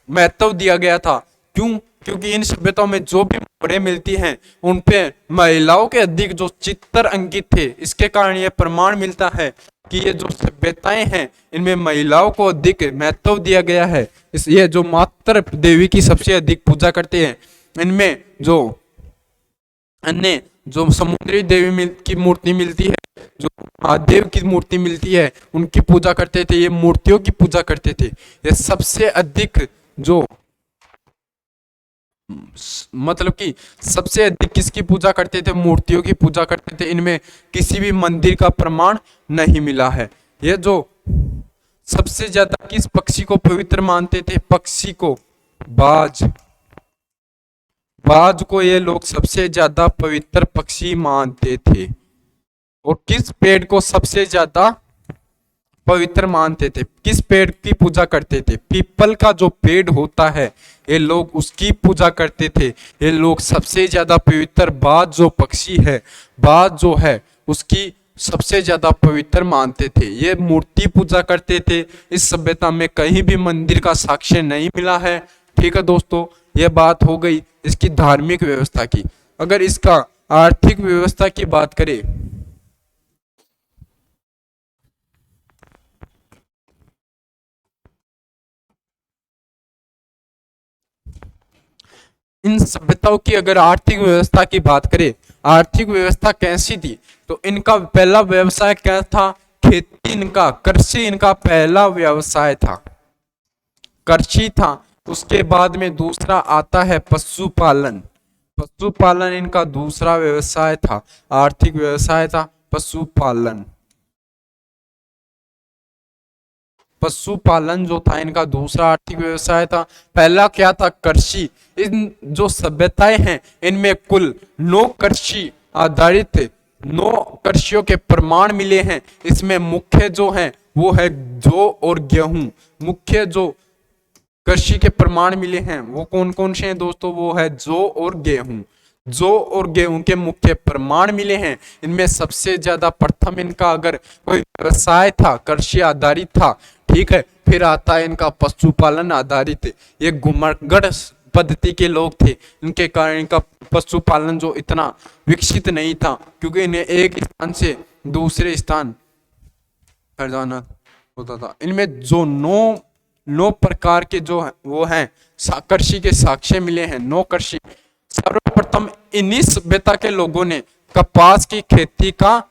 महत्व दिया गया था। क्यों, क्योंकि इन सभ्यताओं में जो भी मोहरें मिलती हैं उन पे महिलाओं के अधिक जो चित्र अंकित थे। इसके कारण यह प्रमाण मिलता है कि ये जो सभ्यताएं हैं इनमें महिलाओं को अधिक महत्व दिया गया है। ये जो मातृ देवी की सबसे अधिक पूजा करते हैं, इनमें जो अन्य जो समुद्री देवी की मूर्ति मिलती है, जो महादेव की मूर्ति मिलती है, उनकी पूजा करते थे। ये मूर्तियों की पूजा करते थे। ये सबसे अधिक जो मतलब कि सबसे अधिक किसकी पूजा करते थे, मूर्तियों की पूजा करते थे। इनमें किसी भी मंदिर का प्रमाण नहीं मिला है। ये जो सबसे ज्यादा किस पक्षी को पवित्र मानते थे, पक्षी को, बाज को ये लोग सबसे ज्यादा पवित्र पक्षी मानते थे। और किस पेड़ को सबसे ज्यादा पवित्र मानते थे। किस पेड़ की पूजा करते थे? पीपल का जो पेड़ होता है, ये लोग उसकी पूजा करते थे। ये लोग सबसे ज्यादा पवित्र बाज जो पक्षी है, बाज जो है उसकी सबसे ज्यादा पवित्र मानते थे। ये मूर्ति पूजा करते थे। इस सभ्यता में कहीं भी मंदिर का साक्ष्य नहीं मिला है। ठीक है दोस्तों, यह बात हो गई इसकी धार्मिक व्यवस्था की। अगर इसका आर्थिक व्यवस्था की बात करें, इन सभ्यताओं की अगर आर्थिक व्यवस्था की बात करें, आर्थिक व्यवस्था कैसी थी? तो इनका पहला व्यवसाय क्या था? खेती। इनका कृषि इनका पहला व्यवसाय था, कृषि था। उसके बाद में दूसरा आता है पशुपालन। पशुपालन इनका दूसरा व्यवसाय था, आर्थिक व्यवसाय था पशुपालन। पशुपालन जो था इनका दूसरा आर्थिक व्यवसाय था। पहला क्या था? कृषि। इन जो सभ्यताएं हैं इनमें कुल 9 कृषि आधारित थे। 9 कृषियों के प्रमाण मिले हैं। इसमें मुख्य जो है वो है जौ और गेहूं। मुख्य जो कृषि के प्रमाण मिले हैं वो कौन कौन से हैं दोस्तों? वो है जौ और गेहूं। जौ और गेहूं के मुख्य प्रमाण मिले हैं। इनमें सबसे ज्यादा प्रथम इनका अगर कोई व्यवसाय था, कृषि आधारित था। ठीक है, फिर आता है इनका पशुपालन आधारित। ये घुमरगढ़ पद्धति के लोग थे, इनके कारण इनका पशुपालन जो इतना विकसित नहीं था, क्योंकि इन्हें एक स्थान से दूसरे स्थान पर जाना होता था। इनमें जो 9 प्रकार के जो है वो हैं कृषि के साक्ष्य मिले हैं। 9 कृषि। सर्वप्रथम इन्हीं सभ्यता के लोगों ने कपास की खेती का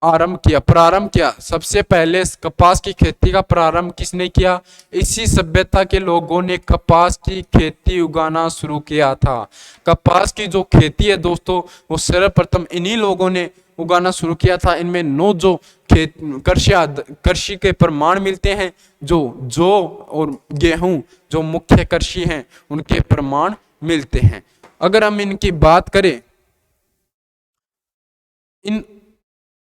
प्रारंभ किया। सबसे पहले कपास की खेती का प्रारंभ किसने किया? इसी सभ्यता के लोगों ने कपास की खेती उगाना शुरू किया था। कपास की जो खेती है दोस्तों, वो सर्वप्रथम इन्हीं लोगों ने उगाना शुरू किया था। इनमें 9 जो कृषि के प्रमाण मिलते हैं, जो जौ और गेहूं जो मुख्य कृषि हैं उनके प्रमाण मिलते हैं। अगर हम इनकी बात करें, इन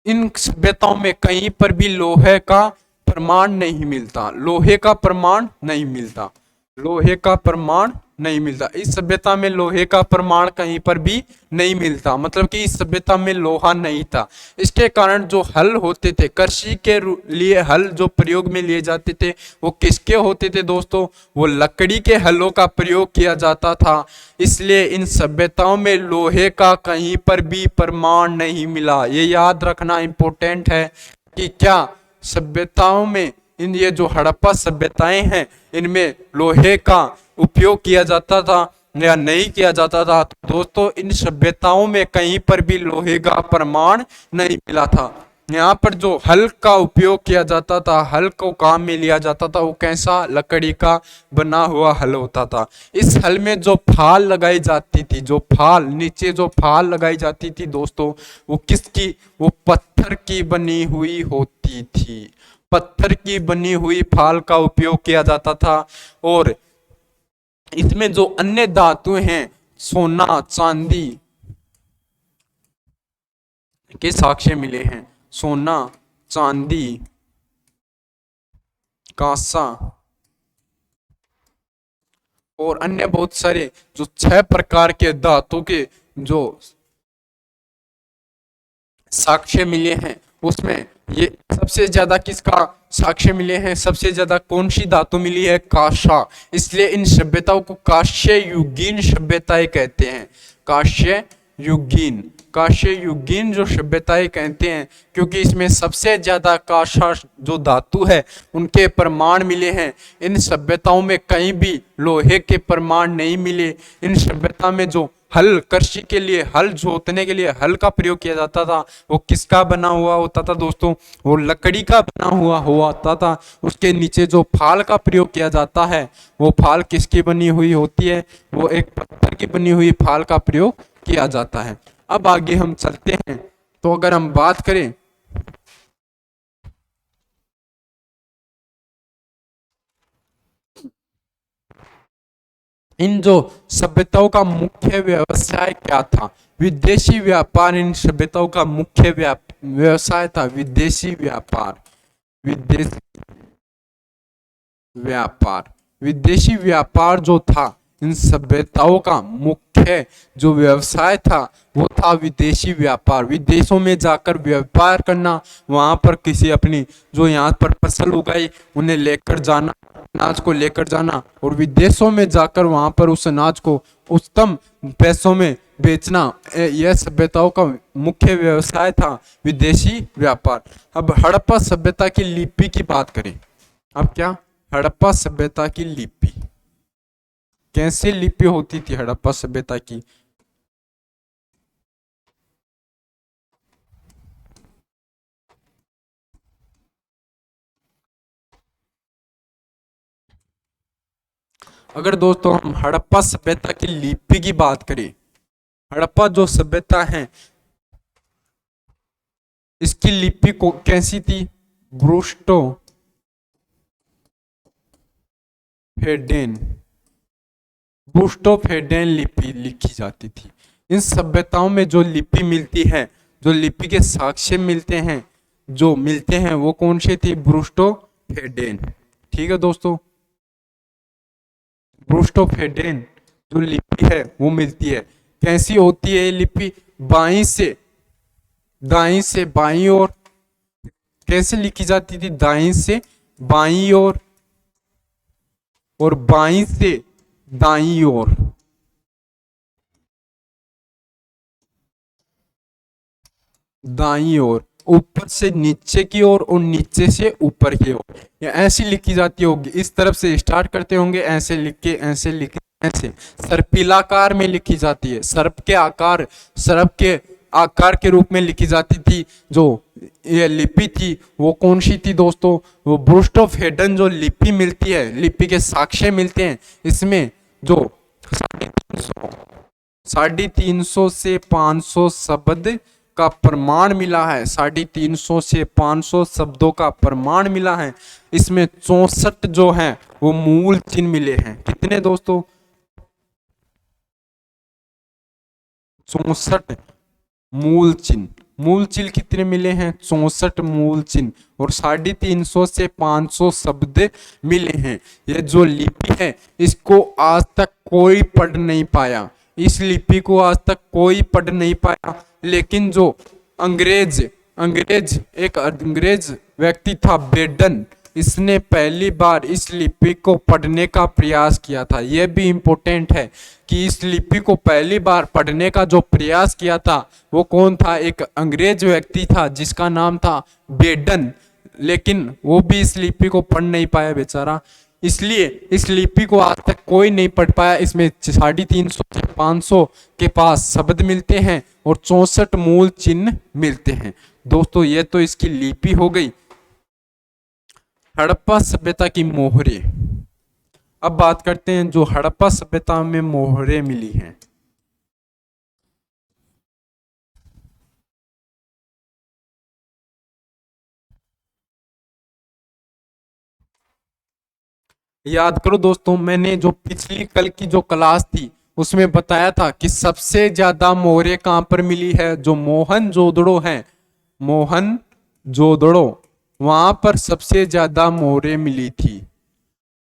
इन सभ्यताओं में कहीं पर भी लोहे का प्रमाण नहीं मिलता। लोहे का प्रमाण नहीं मिलता। लोहे का प्रमाण नहीं मिलता। इस सभ्यता में लोहे का प्रमाण कहीं पर भी नहीं मिलता, मतलब कि इस सभ्यता में लोहा नहीं था। इसके कारण जो हल होते थे, कृषि के लिए हल जो प्रयोग में लिए जाते थे, वो किसके होते थे दोस्तों? वो लकड़ी के हलों का प्रयोग किया जाता था। इसलिए इन सभ्यताओं में लोहे का कहीं पर भी प्रमाण नहीं मिला। ये याद रखना इंपॉर्टेंट है कि क्या सभ्यताओं में, इन ये जो हड़प्पा सभ्यताएं हैं, इनमें लोहे का उपयोग किया जाता था या नहीं किया जाता था? तो दोस्तों इन सभ्यताओं में कहीं पर भी लोहे का प्रमाण नहीं मिला था। यहाँ पर जो हल का उपयोग किया जाता था, हल को काम में लिया जाता था, वो कैसा? लकड़ी का बना हुआ हल होता था। इस हल में जो फाल लगाई जाती थी, जो फाल नीचे जो फाल लगाई जाती थी दोस्तों, वो किसकी? वो पत्थर की बनी हुई होती थी। पत्थर की बनी हुई फाल का उपयोग किया जाता था। और इसमें जो अन्य धातुएं हैं, सोना चांदी के साक्ष्य मिले हैं। सोना, चांदी, कांसा और अन्य बहुत सारे जो 6 प्रकार के धातु के जो साक्ष्य मिले हैं, उसमें ये सबसे ज्यादा किसका साक्ष्य मिले हैं? सबसे ज्यादा कौन सी धातु मिली है? कांसा। इसलिए इन सभ्यताओं को कांस्य युगीन सभ्यताएं कहते हैं। कांस्य युगीन, कांस्य युगीन जो सभ्यताएं कहते हैं, क्योंकि इसमें सबसे ज्यादा कांसा जो धातु है उनके प्रमाण मिले हैं। इन सभ्यताओं में कहीं भी लोहे के प्रमाण नहीं मिले। इन सभ्यता में जो हल, कृषि के लिए हल जोतने के लिए हल का प्रयोग किया जाता था, वो किसका बना हुआ होता था दोस्तों? वो लकड़ी का बना हुआ होता था। उसके नीचे जो फाल का प्रयोग किया जाता है, वो फाल किसकी बनी हुई होती है? वो एक पत्थर की बनी हुई फाल का प्रयोग किया जाता है। अब आगे हम चलते हैं। तो अगर हम बात करें, इन जो सभ्यताओं का मुख्य व्यवसाय क्या था? विदेशी व्यापार इन सभ्यताओं का मुख्य व्यवसाय था, विदेशी व्यापार। विदेशी व्यापार। विदेशी व्यापार जो था, इन सभ्यताओं का मुख्य जो व्यवसाय था वो था विदेशी व्यापार। विदेशों में जाकर व्यापार करना, वहां पर किसी अपनी जो यहाँ पर फसल उगाई उन्हें लेकर जाना, अनाज को लेकर जाना और विदेशों में जाकर वहां पर उस अनाज को उच्चतम पैसों में बेचना, यह सभ्यताओं का मुख्य व्यवसाय था, विदेशी व्यापार। अब हड़प्पा सभ्यता की लिपि की बात करें। अब क्या, हड़प्पा सभ्यता की लिपि, कैसी लिपि होती थी हड़प्पा सभ्यता की? अगर दोस्तों हम हड़प्पा सभ्यता की लिपि की बात करें, हड़प्पा जो सभ्यता है इसकी लिपि को कैसी थी? ब्रूस्टो फेडेन, ब्रूस्टो-फेडेन लिपि लिखी जाती थी। इन सभ्यताओं में जो लिपि मिलती है, जो लिपि के साक्ष्य मिलते हैं, जो मिलते हैं वो कौन सी थी? ब्रूस्टो-फेडेन। ठीक है दोस्तों, ब्रूस्टो-फेडेन जो लिपि है वो मिलती है। कैसी होती है ये लिपि? बाईं से बाईं ओर कैसे लिखी जाती थी? दाईं से बाईं ओर और बाईं से दाईं ओर। दाईं ओर, ऊपर से नीचे की ओर और नीचे से ऊपर की ओर, या ऐसी लिखी जाती होगी। इस तरफ से स्टार्ट करते होंगे, ऐसे लिख के, ऐसे लिख के, ऐसे सर्पिलाकार में लिखी जाती है। सर्प के आकार के रूप में लिखी जाती थी। जो ये लिपि थी वो कौन सी थी दोस्तों? वो ब्रूस्टो-फेडेन जो लिपि मिलती है, लिपि के साक्ष्य मिलते हैं, इसमें जो 350 से 500 शब्द का प्रमाण मिला है। 350 से 500 शब्दों का प्रमाण मिला है। इसमें 64 जो है वो मूल चिन्ह मिले हैं। कितने दोस्तों? 64 मूल चिन्ह। मूल चिन्ह कितने मिले हैं? 64 मूल चिन्ह और 350 से 500 शब्द मिले हैं। ये जो लिपि है इसको आज तक कोई पढ़ नहीं पाया। इस लिपि को आज तक कोई पढ़ नहीं पाया, लेकिन जो एक अंग्रेज व्यक्ति था बेडन, इसने पहली बार इस लिपि को पढ़ने का प्रयास किया था। यह भी इम्पोर्टेंट है कि इस लिपि को पहली बार पढ़ने का जो प्रयास किया था वो कौन था? एक अंग्रेज व्यक्ति था जिसका नाम था बेडन, लेकिन वो भी इस लिपि को पढ़ नहीं पाया बेचारा। इसलिए इस लिपि को आज तक कोई नहीं पढ़ पाया। इसमें 350 से 500 के पास शब्द मिलते हैं और 64 मूल चिन्ह मिलते हैं। दोस्तों ये तो इसकी लिपि हो गई। हड़प्पा सभ्यता की मोहरे। अब बात करते हैं जो हड़प्पा सभ्यता में मोहरे मिली हैं। याद करो दोस्तों, मैंने जो पिछली कल की जो क्लास थी उसमें बताया था कि सबसे ज्यादा मोहरे कहां पर मिली है? जो मोहनजोदड़ो है, मोहनजोदड़ो, वहां पर सबसे ज्यादा मोहरे मिली थी।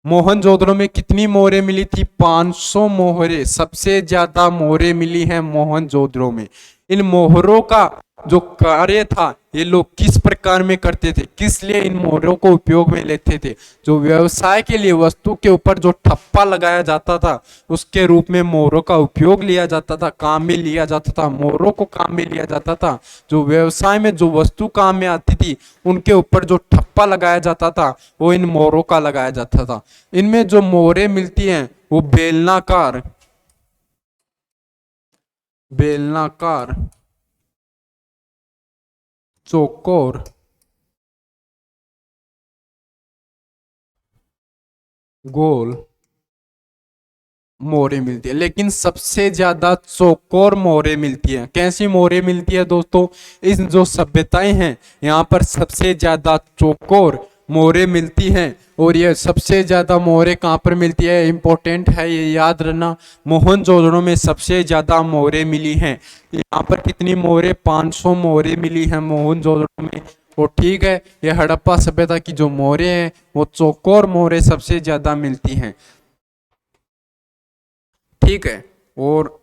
मोहनजोदड़ो में कितनी मोहरे मिली थी? 500 मोहरे, सबसे ज्यादा मोहरे मिली हैं मोहनजोदड़ो में। इन मोहरों का जो कार्य था ये लोग किस प्रकार में करते थे, किस लिए इन मोहरों को उपयोग में लेते थे? जो व्यवसाय के लिए वस्तु के ऊपर जो ठप्पा लगाया जाता था उसके रूप में मोहरों का उपयोग लिया जाता था, काम में लिया जाता था। मोहरों को काम में लिया जाता था। जो व्यवसाय में जो वस्तु काम में आती थी उनके ऊपर जो ठप्पा लगाया जाता था वो इन मोहरों का लगाया जाता था। इनमें जो मोहरें मिलती हैं वो बेलनाकार, चौकोर, गोल मोहरें मिलती है, लेकिन सबसे ज्यादा चौकोर मोहरें मिलती है। कैसी मोहरें मिलती है दोस्तों? इस जो सभ्यताएं हैं यहाँ पर सबसे ज्यादा चौकोर मोहरें मिलती हैं। और ये सबसे ज्यादा मोहरें कहाँ पर मिलती है? इंपॉर्टेंट है, ये याद रखना। मोहनजोदड़ो में सबसे ज्यादा मोहरें मिली हैं। यहाँ पर कितनी मोहरें? 500 मोहरें मिली हैं मोहनजोदड़ो में। वो ठीक है, ये हड़प्पा सभ्यता की जो मोहरें हैं वो चौकोर मोहरें सबसे ज्यादा मिलती हैं, ठीक है। और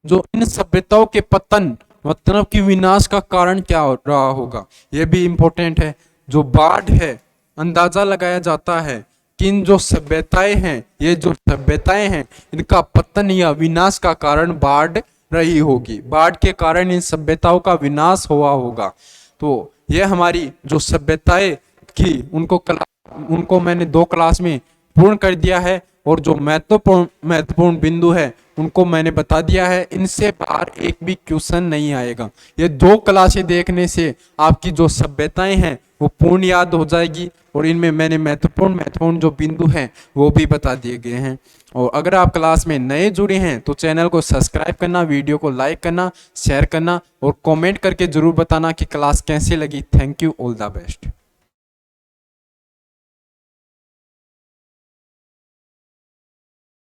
जो इन सभ्यताओं के पतन मतलब कि विनाश का कारण क्या रहा होगा, यह भी इंपॉर्टेंट है। जो बाढ़ है, अंदाजा लगाया जाता है कि इन जो सभ्यताएं हैं, ये जो सभ्यताएं हैं, इनका पतन या विनाश का कारण बाढ़ रही होगी। बाढ़ के कारण इन सभ्यताओं का विनाश हुआ होगा। तो ये हमारी जो सभ्यताएं की उनको मैंने 2 क्लास में पूर्ण कर दिया है, और जो महत्वपूर्ण बिंदु है उनको मैंने बता दिया है। इनसे बाहर एक भी क्वेश्चन नहीं आएगा। ये 2 क्लासें देखने से आपकी जो सभ्यताएं हैं वो पूर्ण याद हो जाएगी, और इनमें मैंने महत्वपूर्ण जो बिंदु हैं वो भी बता दिए गए हैं। और अगर आप क्लास में नए जुड़े हैं तो चैनल को सब्सक्राइब करना, वीडियो को लाइक करना, शेयर करना और कमेंट करके जरूर बताना कि क्लास कैसी लगी। Thank you, all the best.